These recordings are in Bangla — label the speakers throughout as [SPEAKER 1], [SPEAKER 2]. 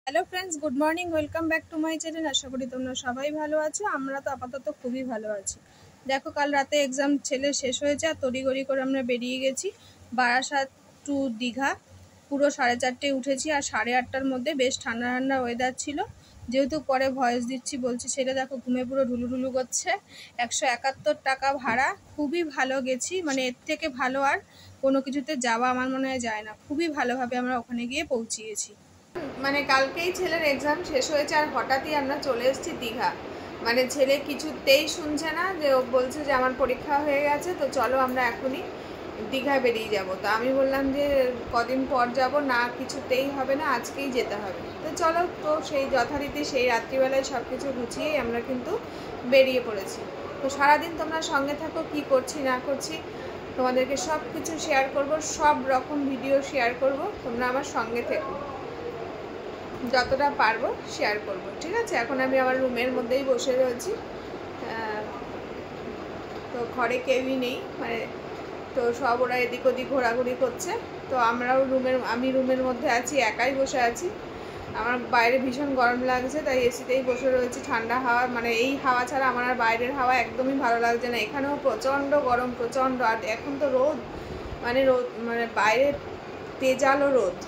[SPEAKER 1] Hello friends, good morning. Welcome back to my channel. আশা করি তোমরা সবাই ভালো আছো। আমরা তো আপাতত খুবই ভালো আছি। দেখো, কাল রাতে এক্সাম ছেলে শেষ হয়েছে আর তড়িঘড়ি করে আমরা বেরিয়ে গেছি বারাসাত টু দীঘা। পুরো 4:30 উঠেছি আর 8:30টার মধ্যে বেশ ঠান্ডা ঠান্ডা ওয়েদার ছিল। যেহেতু পরে ভয়েস দিচ্ছি বলছি, সেটা দেখো ঘুমে পুরো ঢুলুঢুলু করছে। 171 টাকা ভাড়া, খুবই ভালো গেছি। মানে এর থেকে ভালো আর কোনো কিছুতে যাওয়া আমার মনে হয় যায় না। খুবই ভালোভাবে আমরা ওখানে গিয়ে পৌঁছিয়েছি। মানে কালকেই ছেলের এক্সাম শেষ হয়েছে আর হঠাৎই আমরা চলে এসেছি দীঘা। মানে ছেলে কিছুতেই শুনছে না, যে ও বলছে যে আমার পরীক্ষা হয়ে গেছে, তো চলো আমরা এখনই দীঘা বেরিয়ে যাব। তো আমি বললাম যে কদিন পর যাব না, কিছুতেই হবে না, আজকেই যেতে হবে। তো চলো, তো সেই যথারীতি সেই রাত্রিবেলায় সব কিছু গুছিয়েই আমরা কিন্তু বেরিয়ে পড়েছি। তো সারাদিন তোমরা সঙ্গে থাকো, কি করছি না করছি তোমাদেরকে সব কিছু শেয়ার করব, সব রকম ভিডিও শেয়ার করব। তোমরা আমার সঙ্গে থেকো, যতটা পারবো শেয়ার করব, ঠিক আছে? এখন আমি আমার রুমের মধ্যেই বসে রয়েছি। তো ঘরে কেউই নেই, মানে তো সব ওরা এদিক ওদিক ঘোরাঘুরি করছে। তো আমি রুমের মধ্যে আছি, একাই বসে আছি। আমার বাইরে ভীষণ গরম লাগছে, তাই এসিতেই বসে রয়েছি। ঠান্ডা হাওয়া, মানে এই হাওয়া ছাড়া আমার আর বাইরের হাওয়া একদমই ভালো লাগছে না। এখানেও প্রচণ্ড গরম, প্রচণ্ড। আর এখন তো রোদ, মানে বাইরে তেজালো রোদ।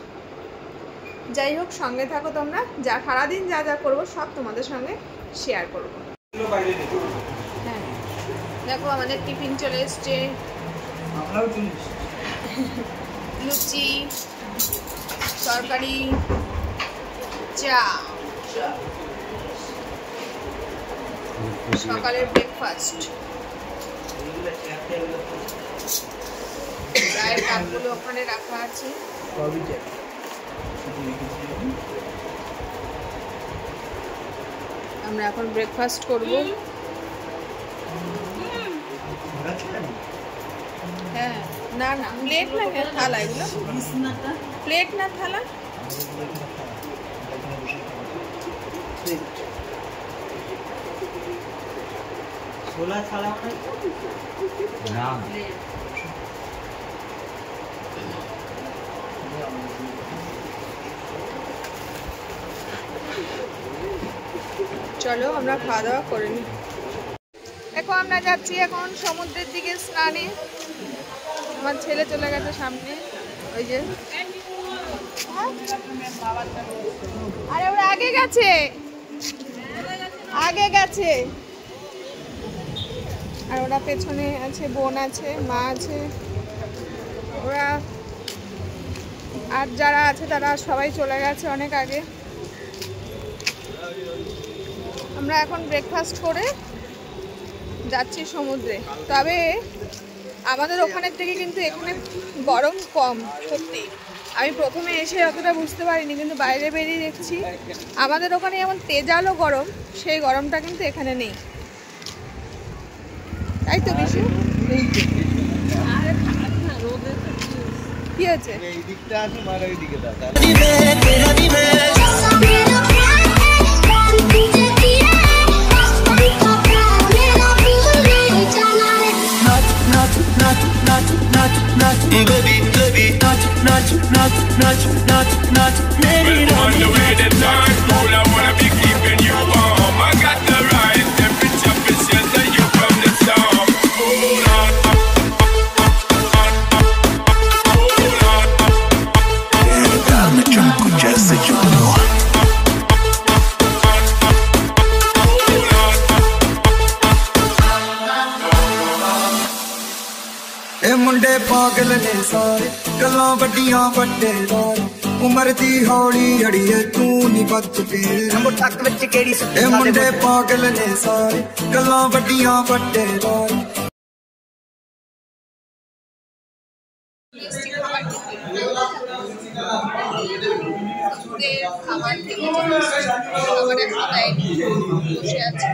[SPEAKER 1] যাই হোক, সঙ্গে থাকো তোমরা। যা সারাদিন যা যা করবো সব তোমাদের সঙ্গে শেয়ার করবো। হ্যাঁ, দেখো আমাদের টিফিন চলে এসছে। লুচি, তরকারি, চা, সকালের ব্রেকফাস্ট। চায়ের কাপগুলো ওখানে রাখা আছে। আমরা এখন ব্রেকফাস্ট করব। হ্যাঁ, না না, প্লেট না, থালা। এগুলো প্লেট না থালা। ছোলা ছাড়া না। চলো আমরা খাওয়া দাওয়া করে নিই। দেখো আমরা যাচ্ছি এখন সমুদ্রের দিকে স্নানে। আমার ছেলে চলে গেছে সামনে, ওই যে। আরে ওরা আগে গেছে, আগে গেছে। আর ওরা পেছনে আছে, বোন আছে, মা আছে। ওরা আর যারা আছে তারা সবাই চলে গেছে অনেক আগে। আমরা এখন ব্রেকফাস্ট করে যাচ্ছি সমুদ্রে। তবে আমাদের ওখানের থেকে কিন্তু এখানে গরম কম, সত্যি। আমি প্রথমে এসে অতটা বুঝতে পারিনি, কিন্তু বাইরে বেরিয়ে দেখছি আমাদের ওখানে যেমন তেজালো গরম, সেই গরমটা কিন্তু এখানে নেই। তাই তো বিশু? কি হয়েছে?
[SPEAKER 2] मुंडे पागल ने सारे गल्लां वड्डियां वड्डे दार उमर दी हौली अड़िए तू नी बच फेर मुंडे पागल ने सारे गल्लां वड्डियां वड्डे दार।
[SPEAKER 1] খাবার থেকে খাবার একটা দেয়নি, বসে আছে।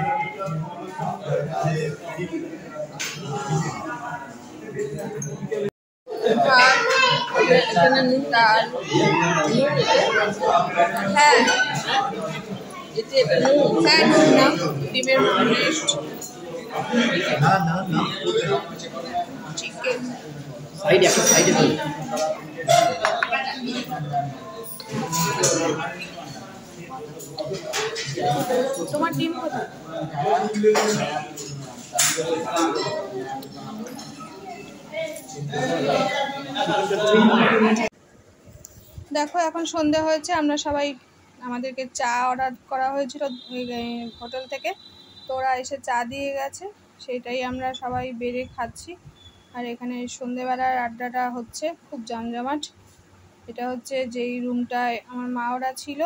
[SPEAKER 1] ভাত, এখানে ডাল, হ্যাঁ হ্যাঁ, না ডিমের পেস্ট, চিকেন,
[SPEAKER 3] সাইডে একটা সাইডে
[SPEAKER 1] তোমার ডিম কোথায়? দেখো এখন সন্ধে হয়েছে, আমরা সবাই আমাদেরকে চা অর্ডার করা হয়েছিল হোটেল থেকে, তো ওরা এসে চা দিয়ে গেছে, সেইটাই আমরা সবাই বেড়ে খাচ্ছি। আর এখানে সন্ধেবেলার আড্ডাটা হচ্ছে খুব জমজমাট। এটা হচ্ছে যেই রুমটায় আমার মা ওরা ছিল,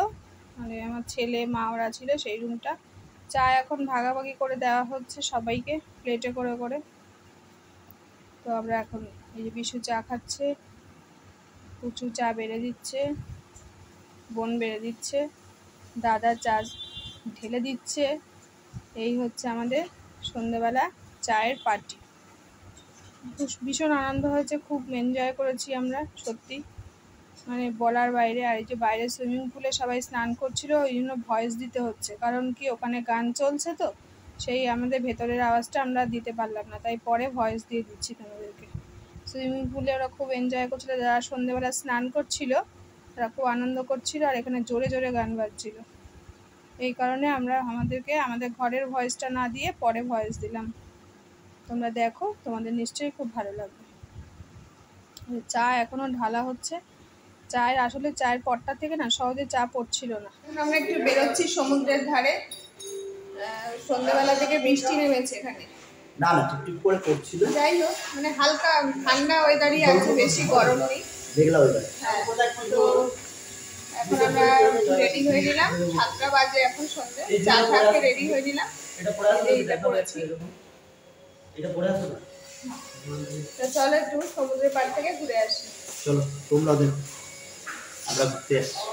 [SPEAKER 1] মানে আমার ছেলে মা ওরা ছিল, সেই রুমটা। চা এখন ভাগাভাগি করে দেওয়া হচ্ছে সবাইকে প্লেটে করে করে। তো আমরা এখন এই যে বিশু চা খাচ্ছে, পুচু চা বেড়ে দিচ্ছে, বোন বেড়ে দিচ্ছে, দাদা চা ঢেলে দিচ্ছে। এই হচ্ছে আমাদের সন্ধ্যেবেলা চায়ের পার্টি। ভীষণ আনন্দ হয়েছে, খুব এনজয় করেছি আমরা সত্যি, মানে বলার বাইরে। আর এই যে বাইরে সুইমিং পুলে সবাই স্নান করছিল, ওই জন্য ভয়েস দিতে হচ্ছে, কারণ কি ওখানে গান চলছে, তো সেই আমাদের ভেতরের আওয়াজটা আমরা দিতে পারলাম না, তাই পরে ভয়েস দিয়ে দিচ্ছি তোমাদেরকে। সুইমিং পুলে ওরা খুব এনজয় করছিল, যারা সন্ধ্যেবেলা স্নান করছিল তারা খুব আনন্দ করছিল, আর এখানে জোরে জোরে গান বাজছিল। এই কারণে আমরা আমাদের ঘরের ভয়েসটা না দিয়ে পরে ভয়েস দিলাম। তোমরা দেখো, তোমাদের নিশ্চয়ই খুব ভালো লাগবে। চা এখনো ঢালা হচ্ছে। আসলে চায়ের পটটা থেকে না সহজে চা পড়ছিল না। আমরা একটু বেরোচ্ছি সমুদ্রের ধারে। সন্ধ্যাবেলা থেকে বৃষ্টি নেমেছে এখানে,
[SPEAKER 3] না না টিপ করে পড়ছিল,
[SPEAKER 1] যাই হোক মানে হালকা ঠান্ডা ওয়েদারই আছে, বেশি গরম নেই,
[SPEAKER 3] দেখলা ওয়েদার।
[SPEAKER 1] তো এখন আমরা রেডি হয়ে নিলাম, 7টা বাজে এখন সন্ধ্যে, চা খাতে রেডি হয়ে নিলাম। এটা পড়েছি,
[SPEAKER 3] এটা পড়ে আসো না।
[SPEAKER 1] তো চলো একটু সমুদ্রের পাড় থেকে ঘুরে আসি।
[SPEAKER 3] চলো তোমরা দেখো, আমরা ঘুরতে আসছি।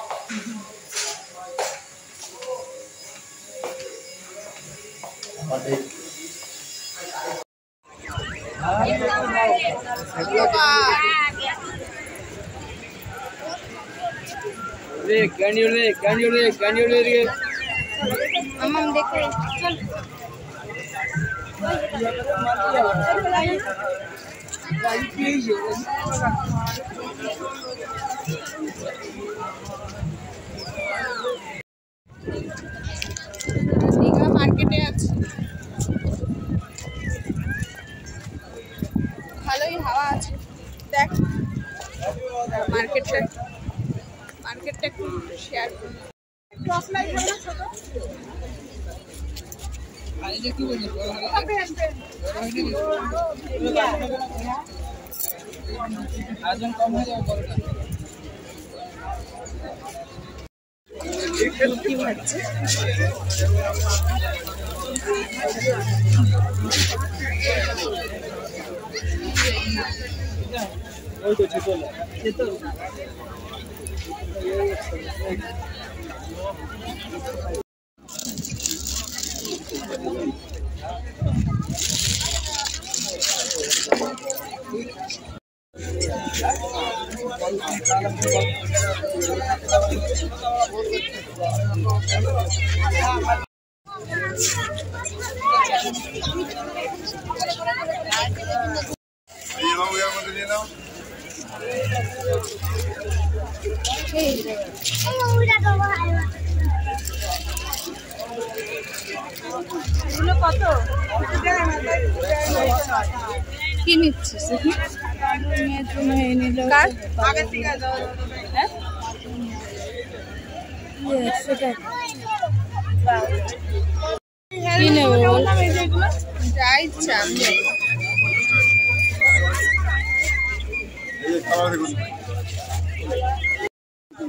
[SPEAKER 1] মাম্মাম দেখো, চল। দীঘা মার্কেটে আছে, ভালোই হাওয়া আছে। দেখ মার্কেটটা একটু শেয়ার করি। কত কি নিচ্ছিস? যা ইচ্ছা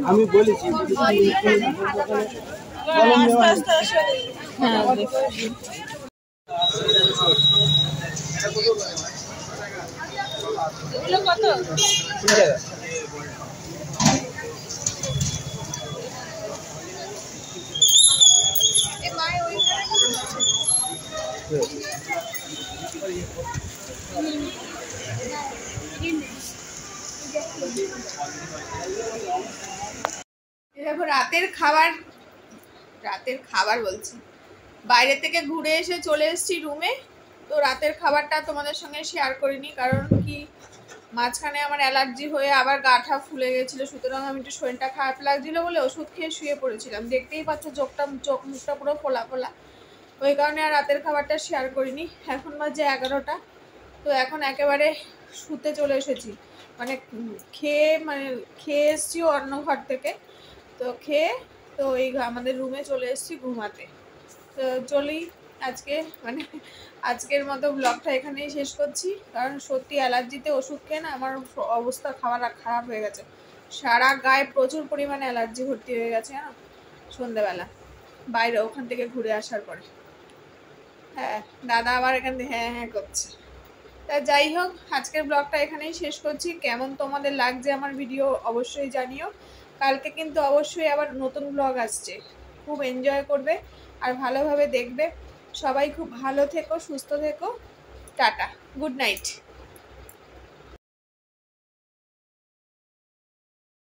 [SPEAKER 3] আমি বলেছি
[SPEAKER 1] কত দেখো রাতের খাবার বলছি, বাইরে থেকে ঘুরে এসে চলে এসেছি রুমে। তো রাতের খাবারটা তোমাদের সঙ্গে শেয়ার করিনি, কারণ কি মাঝখানে আমার অ্যালার্জি হয়ে আবার গাঠা ফুলে গেছিলো, সুতরাং আমি একটু শরীরটা খারাপ লাগছিলো বলে ওষুধ খেয়ে শুয়ে পড়েছিলাম। দেখতেই পাচ্ছ চোখ মুখটা পুরো ফোলা ফোলা, ওই কারণে আর রাতের খাবারটা শেয়ার করিনি। এখন বাজে 11টা, তো এখন একেবারে শুতে চলে এসেছি, মানে খেয়ে এসছি অন্য ঘর থেকে, তো খেয়ে তো এই আমাদের রুমে চলে এসেছি ঘুমাতে। তো চলি আজকের মতো ব্লগটা এখানেই শেষ করছি, কারণ সত্যি অ্যালার্জিতে ওষুধ খেয়ে না আমার অবস্থা খারাপ হয়ে গেছে, সারা গায়ে প্রচুর পরিমাণে অ্যালার্জি ভর্তি হয়ে গেছে না সন্ধ্যেবেলা বাইরে ওখান থেকে ঘুরে আসার পরে। হ্যাঁ, দাদা আবার এখান থেকে হ্যাঁ হ্যাঁ করছে। তা যাই হোক, আজকের ব্লগটা এখানেই শেষ করছি। কেমন তোমাদের লাগছে আমার ভিডিও অবশ্যই জানিও। কালকে কিন্তু অবশ্যই আবার নতুন ব্লগ আসছে, খুব এনজয় করবে আর ভালোভাবে দেখবে। সবাই খুব ভালো থেকো, সুস্থ থেকো, টাটা, গুড নাইট।